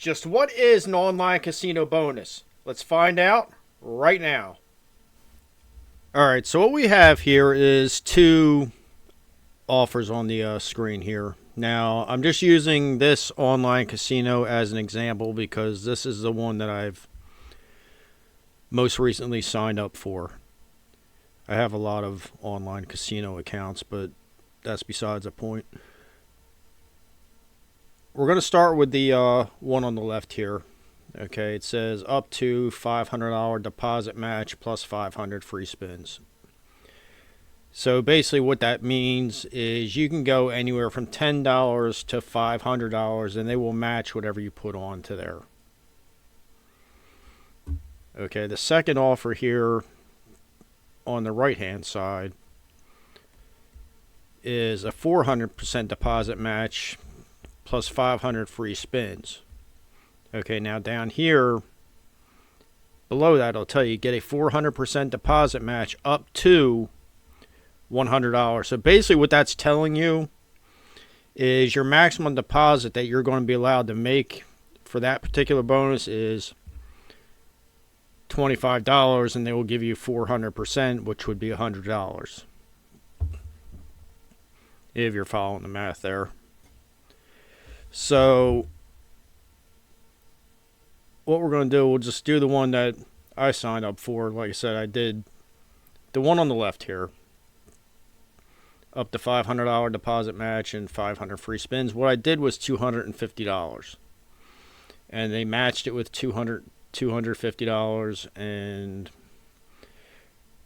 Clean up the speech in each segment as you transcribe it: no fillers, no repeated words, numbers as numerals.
Just what is an online casino bonus? Let's find out right now. Alright, so what we have here is two offers on the screen here. Now, I'm just using this online casino as an example because this is the one that I've most recently signed up for. I have a lot of online casino accounts, but that's besides the point. We're going to start with the one on the left here. Okay, it says up to $500 deposit match plus 500 free spins. So basically what that means is you can go anywhere from $10 to $500 and they will match whatever you put on to there. Okay, the second offer here on the right hand side is a 400% deposit match plus 500 free spins. Okay, now down here below that it'll tell you get a 400% deposit match up to $100. So basically what that's telling you is your maximum deposit that you're going to be allowed to make for that particular bonus is $25, and they will give you 400%, which would be $100. If you're following the math there. So what we're going to do, we'll just do the one that I signed up for. Like I said, I did the one on the left here. Up to $500 deposit match and 500 free spins. What I did was $250. And they matched it with $250 and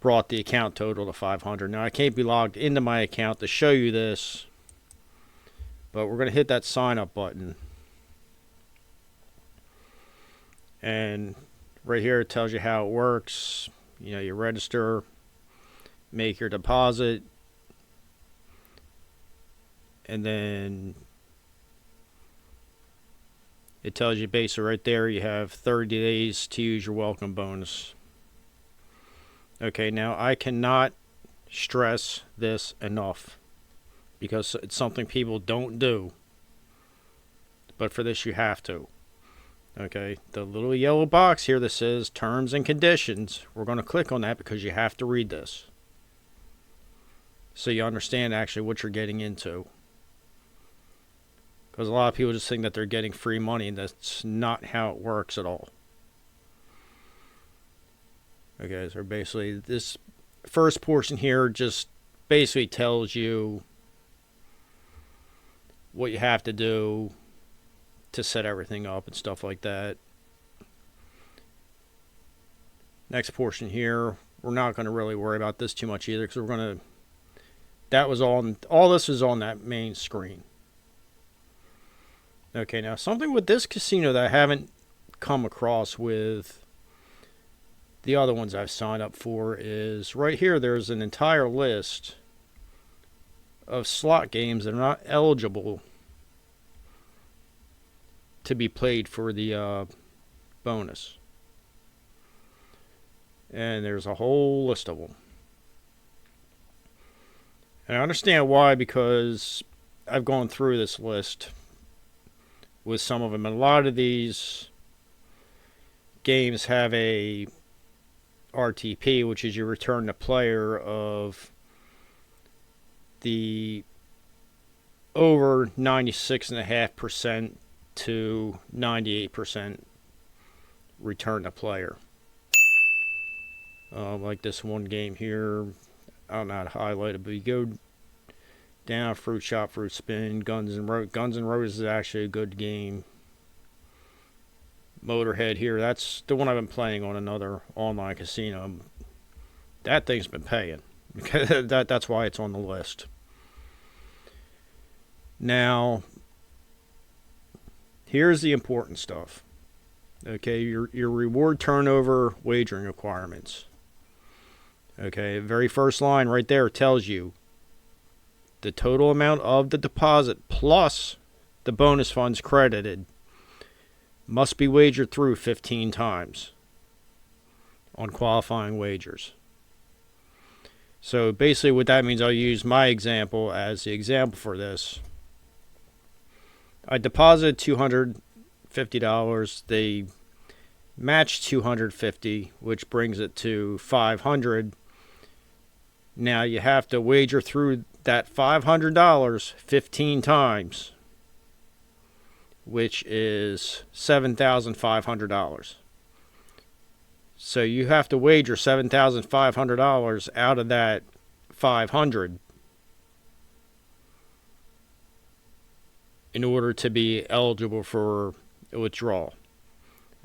brought the account total to $500. Now I can't be logged into my account to show you this, but we're going to hit that sign up button. And right here it tells you how it works. You know, you register, make your deposit, and then it tells you basically right there you have 30 days to use your welcome bonus. Okay, now I cannot stress this enough because it's something people don't do. But for this you have to. Okay, the little yellow box here that says terms and conditions, we're going to click on that because you have to read this, so you understand actually what you're getting into. Because a lot of people just think that they're getting free money, and that's not how it works at all. Okay, so basically this first portion here just basically tells you what you have to do to set everything up and stuff like that. Next portion here, we're not going to really worry about this too much either, because we're going to, that was all this is on that main screen. Okay, now something with this casino that I haven't come across with the other ones I've signed up for is right here there's an entire list of slot games that are not eligible to be played for the bonus. And there's a whole list of them. And I understand why, because I've gone through this list with some of them, and a lot of these games have a RTP, which is your return to player of the over 96.5% to 98% return to player. Like this one game here, I don't know how to highlight it, but you go down, fruit shop, fruit spin, Guns N' Roses is actually a good game. Motorhead here, that's the one I've been playing on another online casino. That thing's been paying. That's why it's on the list. Now, here's the important stuff. Okay, your reward turnover wagering requirements. Okay, very first line right there tells you the total amount of the deposit plus the bonus funds credited must be wagered through 15 times on qualifying wagers. So basically what that means, I'll use my example as the example for this. I deposited $250 $50. They match 250, which brings it to 500. Now you have to wager through that $500 15 times, which is $7,500. So you have to wager $7,500 out of that 500 in order to be eligible for a withdrawal.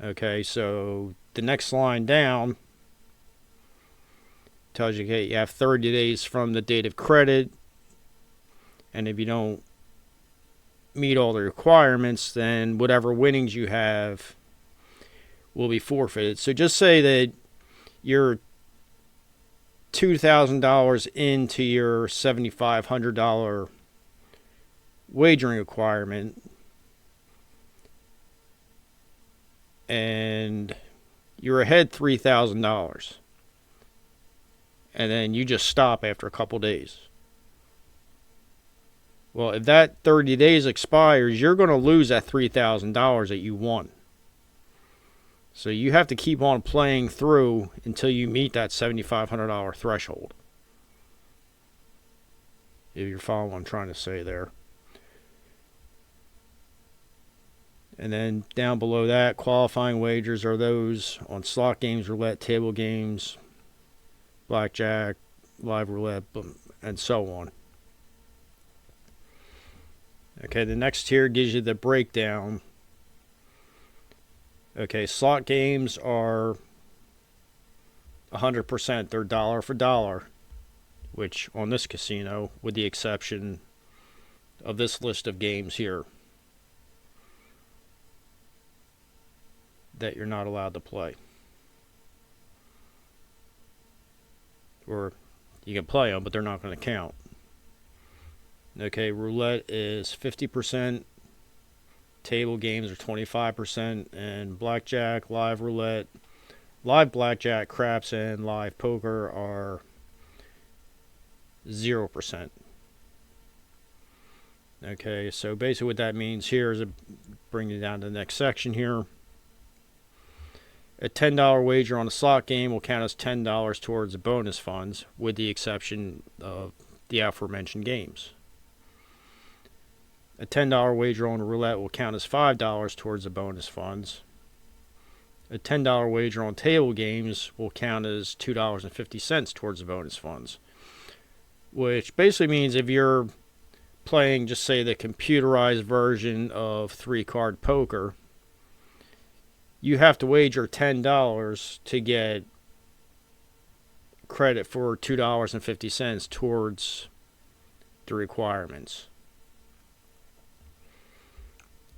Okay, so the next line down tells you, okay, you have 30 days from the date of credit, and if you don't meet all the requirements, then whatever winnings you have will be forfeited. So just say that you're $2,000 into your $7,500 wagering requirement, and you're ahead $3,000, and then you just stop after a couple days. Well, if that 30 days expires, you're going to lose that $3,000 that you won. So you have to keep on playing through until you meet that $7,500 threshold. If you're following what I'm trying to say there. And then down below that, qualifying wagers are those on slot games, roulette, table games, blackjack, live roulette, and so on. Okay, the next tier gives you the breakdown. Okay, slot games are 100%. They're dollar for dollar, which on this casino, with the exception of this list of games here, that you're not allowed to play. Or you can play them, but they're not going to count. Okay, roulette is 50%, table games are 25%, and blackjack, live roulette, live blackjack, craps, and live poker are 0%. Okay, so basically what that means here is, bring you down to the next section here. A $10 wager on a slot game will count as $10 towards the bonus funds, with the exception of the aforementioned games. A $10 wager on roulette will count as $5 towards the bonus funds. A $10 wager on table games will count as $2.50 towards the bonus funds. Which basically means if you're playing, just say, the computerized version of 3-card poker, you have to wager $10 to get credit for $2.50 towards the requirements.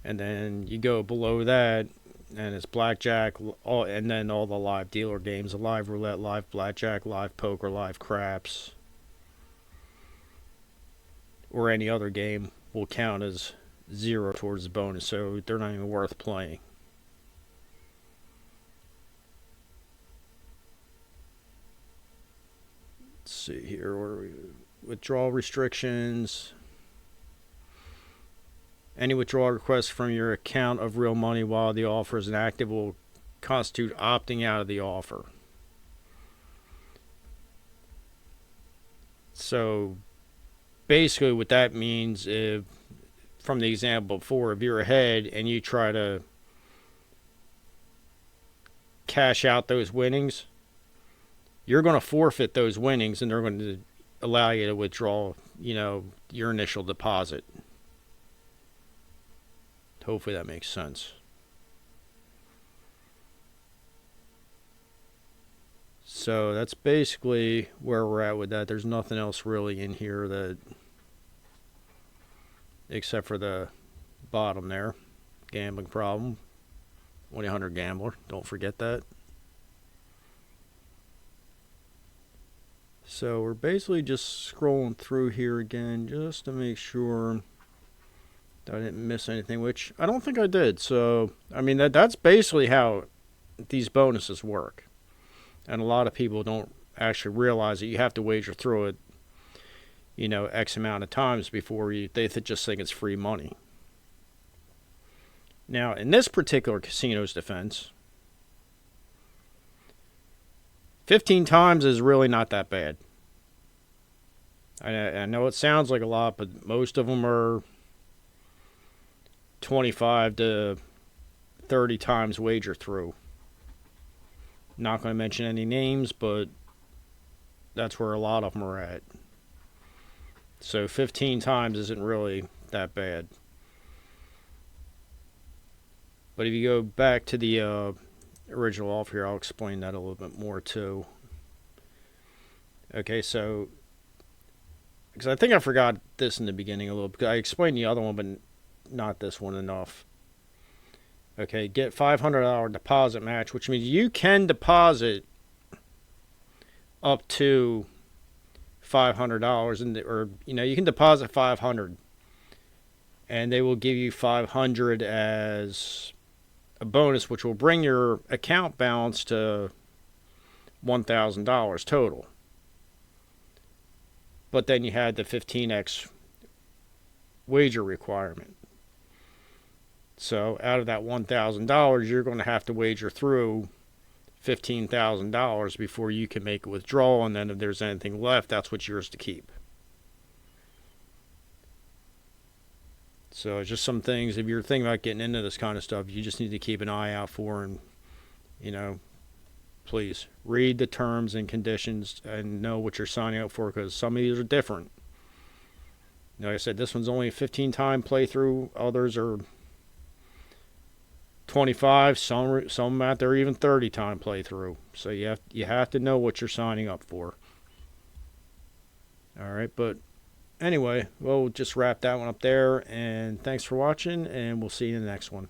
And then you go below that, and it's blackjack, and then all the live dealer games, live roulette, live blackjack, live poker, live craps, or any other game will count as 0 towards the bonus, so they're not even worth playing. Let's see here, what are we? Withdrawal restrictions. Any withdrawal request from your account of real money while the offer is inactive will constitute opting out of the offer. So basically what that means, if, from the example before, if you're ahead and you try to cash out those winnings, you're going to forfeit those winnings, and they're going to allow you to withdraw, your initial deposit. Hopefully that makes sense. So that's basically where we're at with that. There's nothing else really in here that, except for the bottom there, gambling problem, 1-800-GAMBLER. Don't forget that. So we're basically just scrolling through here again just to make sure that I didn't miss anything, which I don't think I did. So, I mean, that's basically how these bonuses work. And a lot of people don't actually realize that you have to wager through it, X amount of times before they just think it's free money. Now, in this particular casino's defense, 15 times is really not that bad. I know it sounds like a lot, but most of them are 25 to 30 times wager through. Not going to mention any names, but that's where a lot of them are at. So 15 times isn't really that bad. But if you go back to the original offer here, I'll explain that a little bit more too. Okay, so because I think I forgot this in the beginning a little bit. I explained the other one, but not this one enough. Okay, get $500 deposit match, which means you can deposit up to $500, or you can deposit $500, and they will give you $500 as a bonus, which will bring your account balance to $1,000 total. But then you had the 15x wager requirement. So out of that $1,000, you're going to have to wager through $15,000 before you can make a withdrawal, and then if there's anything left, that's what's yours to keep. So it's just some things, if you're thinking about getting into this kind of stuff, you just need to keep an eye out for, and please read the terms and conditions and know what you're signing up for, because some of these are different. Like I said, this one's only a 15-time playthrough. Others are 25. Some out there even 30-time playthrough. So you have to know what you're signing up for. All right, but anyway, we'll just wrap that one up there. And thanks for watching, and we'll see you in the next one.